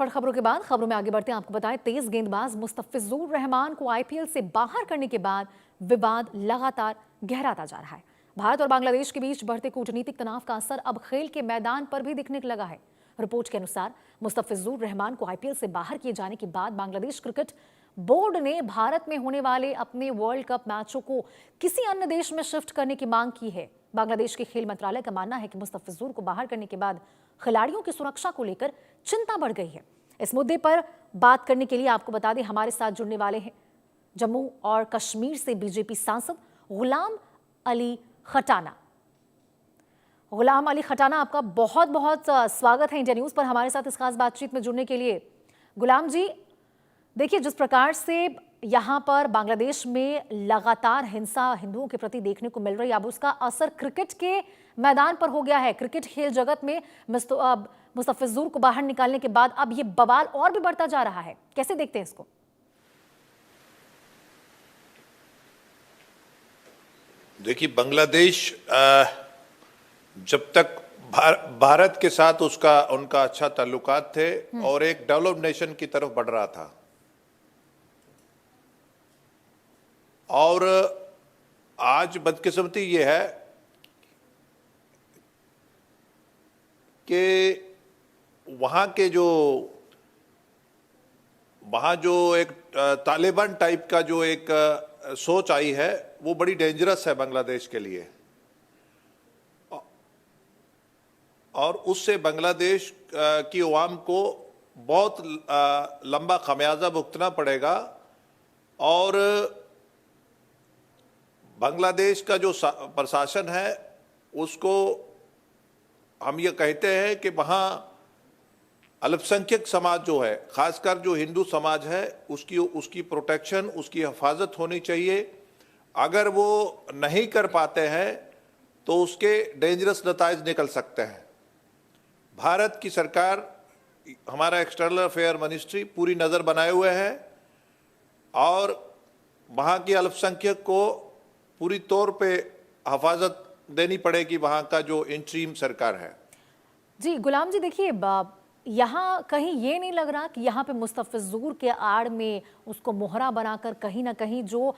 पर खबरों के बाद खबरों में आगे बढ़ते हैं। आपको बताएं, तेज गेंदबाज मुस्तफिजुर रहमान को आईपीएल से बाहर करने के बाद विवाद लगातार गहराता जा रहा है। भारत और बांग्लादेश के बीच बढ़ते कूटनीतिक तनाव का असर अब खेल के मैदान पर भी दिखने लगा है। रिपोर्ट के अनुसार मुस्तफिजुर रहमान को आईपीएल से बाहर किए जाने के बाद बांग्लादेश क्रिकेट बोर्ड ने भारत में होने वाले अपने वर्ल्ड कप मैचों को किसी अन्य देश में शिफ्ट करने की मांग की है। बांग्लादेश के खेल मंत्रालय का मानना है कि मुस्तफिजुर को बाहर करने के बाद खिलाड़ियों की सुरक्षा को लेकर चिंता बढ़ गई है। इस मुद्दे पर बात करने के लिए आपको बता दें, हमारे साथ जुड़ने वाले हैं जम्मू और कश्मीर से बीजेपी सांसद गुलाम अली खटाना। गुलाम अली खटाना, आपका बहुत बहुत स्वागत है इंडिया न्यूज पर हमारे साथ इस खास बातचीत में जुड़ने के लिए। गुलाम जी, देखिए, जिस प्रकार से यहाँ पर बांग्लादेश में लगातार हिंसा हिंदुओं के प्रति देखने को मिल रही है, अब उसका असर क्रिकेट के मैदान पर हो गया है। क्रिकेट खेल जगत में मुस्तफिजुर को बाहर निकालने के बाद अब ये बवाल और भी बढ़ता जा रहा है। कैसे देखते हैं इसको? देखिए, बांग्लादेश जब तक भारत के साथ उनका अच्छा ताल्लुकात थे और एक डेवलप्ड नेशन की तरफ बढ़ रहा था, और आज बदकिस्मती ये है कि वहाँ जो एक तालिबान टाइप का जो एक सोच आई है, वो बड़ी डेंजरस है बांग्लादेश के लिए, और उससे बांग्लादेश की अवाम को बहुत लंबा खमियाजा भुगतना पड़ेगा। और बांग्लादेश का जो प्रशासन है, उसको हम ये कहते हैं कि वहाँ अल्पसंख्यक समाज जो है, खासकर जो हिंदू समाज है, उसकी प्रोटेक्शन, उसकी हिफाजत होनी चाहिए। अगर वो नहीं कर पाते हैं तो उसके डेंजरस नताइज निकल सकते हैं। भारत की सरकार, हमारा एक्सटर्नल अफेयर मिनिस्ट्री पूरी नज़र बनाए हुए है और वहाँ की अल्पसंख्यक को पूरी तौर पे हिफाजत देनी पड़ेगी, वहाँ का जो इंटरिम सरकार है। जी गुलाम जी, देखिए, यहाँ कहीं ये नहीं लग रहा कि यहाँ पे मुस्तफिजुर के आड़ में उसको मोहरा बनाकर कहीं ना कहीं जो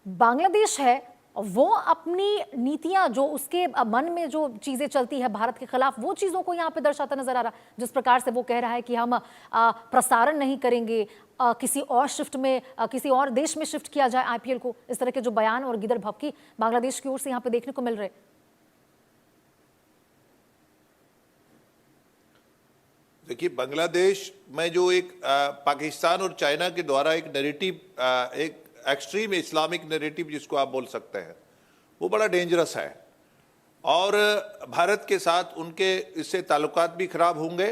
बांग्लादेश है वो अपनी नीतियां, जो उसके मन में जो चीजें चलती है भारत के खिलाफ, वो चीजों को यहाँ पे दर्शाता नजर आ रहा। जिस प्रकार से वो कह रहा है कि हम प्रसारण नहीं करेंगे, किसी और शिफ्ट में, किसी और देश में शिफ्ट किया जाए आईपीएल को, इस तरह के जो बयान और गिदर भभकी बांग्लादेश की ओर से यहाँ पे देखने को मिल रहे। देखिए, बांग्लादेश में जो एक पाकिस्तान और चाइना के द्वारा एक नैरेटिव, एक एक्सट्रीम इस्लामिक नैरेटिव जिसको आप बोल सकते हैं, वो बड़ा डेंजरस है, और भारत के साथ उनके इससे ताल्लुकात भी खराब होंगे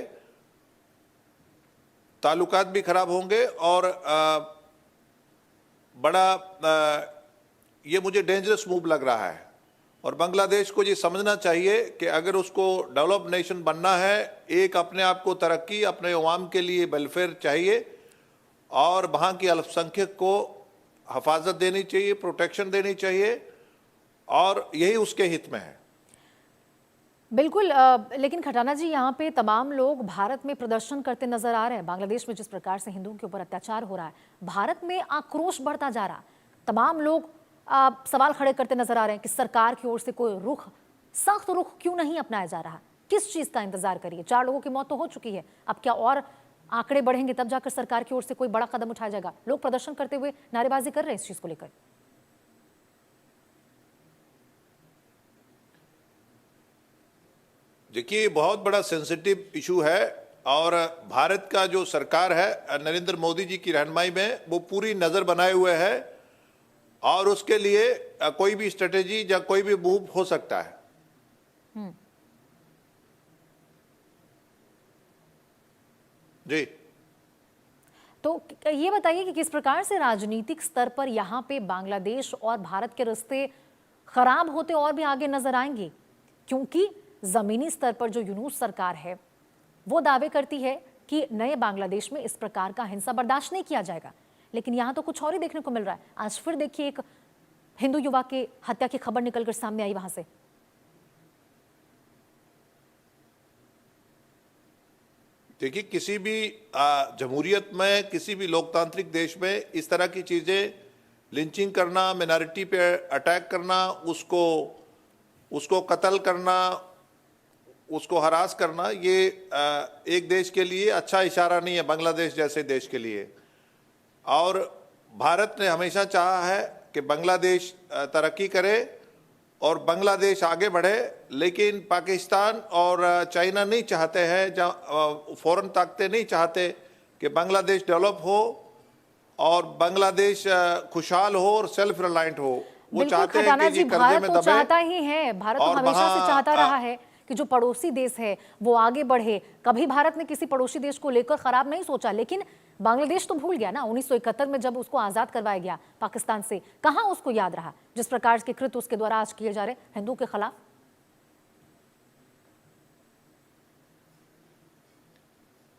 और ये मुझे डेंजरस मूव लग रहा है। और बांग्लादेश को ये समझना चाहिए कि अगर उसको डेवलप नेशन बनना है, एक अपने आप को तरक्की, अपने अवाम के लिए वेलफेयर चाहिए, और वहाँ की अल्पसंख्यक को हिफाजत देनी चाहिए, प्रोटेक्शन देनी चाहिए, और यही उसके हित में है। बिल्कुल, लेकिन खटाना जी, यहाँ पे तमाम लोग भारत में प्रदर्शन करते नजर आ रहे हैं। बांग्लादेश में जिस प्रकार से हिंदुओं के ऊपर अत्याचार हो रहा है, भारत में आक्रोश बढ़ता जा रहा है। तमाम लोग सवाल खड़े करते नजर आ रहे हैं कि सरकार की ओर से कोई सख्त रुख क्यों नहीं अपनाया जा रहा। किस चीज का इंतजार करिए? 4 लोगों की मौत तो हो चुकी है, अब क्या और आंकड़े बढ़ेंगे तब जाकर सरकार की ओर से कोई बड़ा कदम उठाया जाएगा? लोग प्रदर्शन करते हुए नारेबाजी कर रहे हैं इस चीज को लेकर। देखिए, बहुत बड़ा सेंसिटिव इशू है, और भारत का जो सरकार है नरेंद्र मोदी जी की रहनुमाई में, वो पूरी नजर बनाए हुए है, और उसके लिए कोई भी स्ट्रेटेजी या कोई भी मूव हो सकता है। जी, तो ये बताइए कि किस प्रकार से राजनीतिक स्तर पर यहाँ पे बांग्लादेश और भारत के रिश्ते खराब होते और भी आगे नजर आएंगे, क्योंकि जमीनी स्तर पर जो यूनूस सरकार है वो दावे करती है कि नए बांग्लादेश में इस प्रकार का हिंसा बर्दाश्त नहीं किया जाएगा, लेकिन यहाँ तो कुछ और ही देखने को मिल रहा है। आज फिर देखिए, एक हिंदू युवा की हत्या की खबर निकलकर सामने आई वहां से। देखिए, किसी भी जमहूरियत में, किसी भी लोकतांत्रिक देश में इस तरह की चीजें, लिंचिंग करना, मिनॉरिटी पे अटैक करना, उसको कत्ल करना, उसको हरास करना, ये एक देश के लिए अच्छा इशारा नहीं है, बांग्लादेश जैसे देश के लिए। और भारत ने हमेशा चाहा है कि बांग्लादेश तरक्की करे और बांग्लादेश आगे बढ़े, लेकिन पाकिस्तान और चाइना नहीं चाहते हैं, फॉरेन ताकतें नहीं चाहते कि बांग्लादेश डेवलप हो और बांग्लादेश खुशहाल हो और सेल्फ रिलायंट हो। वो बिल्कुल चाहते हैं खटाना कि जी, ये कर्जे भारत में तो दबे। चाहता ही है, भारत तो और हमेशा से वहाँ, चाहता रहा है कि जो पड़ोसी देश है वो आगे बढ़े। कभी भारत ने किसी पड़ोसी देश को लेकर खराब नहीं सोचा, लेकिन बांग्लादेश तो भूल गया ना 1971 में जब उसको आजाद करवाया गया पाकिस्तान से। कहां उसको याद रहा जिस प्रकार के कृत्य उसके द्वारा आज किए जा रहे हिंदू के खिलाफ।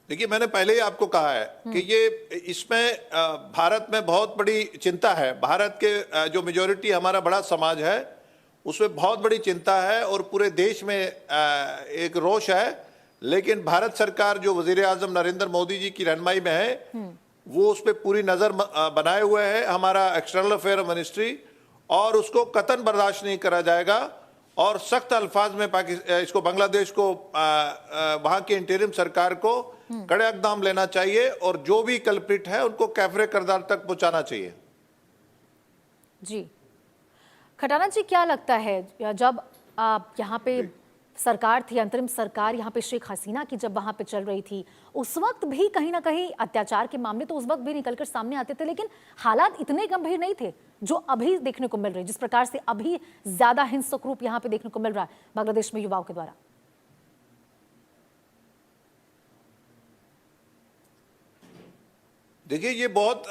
देखिए, मैंने पहले ही आपको कहा है कि ये इसमें भारत में बहुत बड़ी चिंता है। भारत के जो मेजोरिटी हमारा बड़ा समाज है उसमें बहुत बड़ी चिंता है और पूरे देश में एक रोष है। लेकिन भारत सरकार जो वजीर आजम नरेंद्र मोदी जी की रहनुमाई में है वो उस पर पूरी नजर बनाए हुए है, हमारा एक्सटर्नल अफेयर मिनिस्ट्री, और उसको कतई बर्दाश्त नहीं करा जाएगा। और सख्त अल्फाज में इसको बांग्लादेश को वहां की इंटरिम सरकार को कड़े इकदाम लेना चाहिए और जो भी कल्प्रिट है उनको कैफरे किरदार तक पहुंचाना चाहिए। जी खटाना जी, क्या लगता है जब यहाँ पे सरकार थी, अंतरिम सरकार यहाँ पे शेख हसीना की जब वहां पे चल रही थी, उस वक्त भी कहीं ना कहीं अत्याचार के मामले तो उस वक्त भी निकलकर सामने आते थे, लेकिन हालात इतने गंभीर नहीं थे जो अभी देखने को मिल रहे, जिस प्रकार से अभी ज्यादा हिंसक रूप यहाँ पे देखने को मिल रहा है बांग्लादेश में युवाओं के द्वारा। देखिए, ये बहुत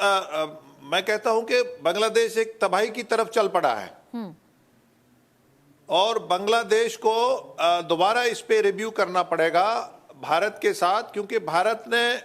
मैं कहता हूं कि बांग्लादेश एक तबाही की तरफ चल पड़ा है और बांग्लादेश को दोबारा इस पे रिव्यू करना पड़ेगा भारत के साथ, क्योंकि भारत ने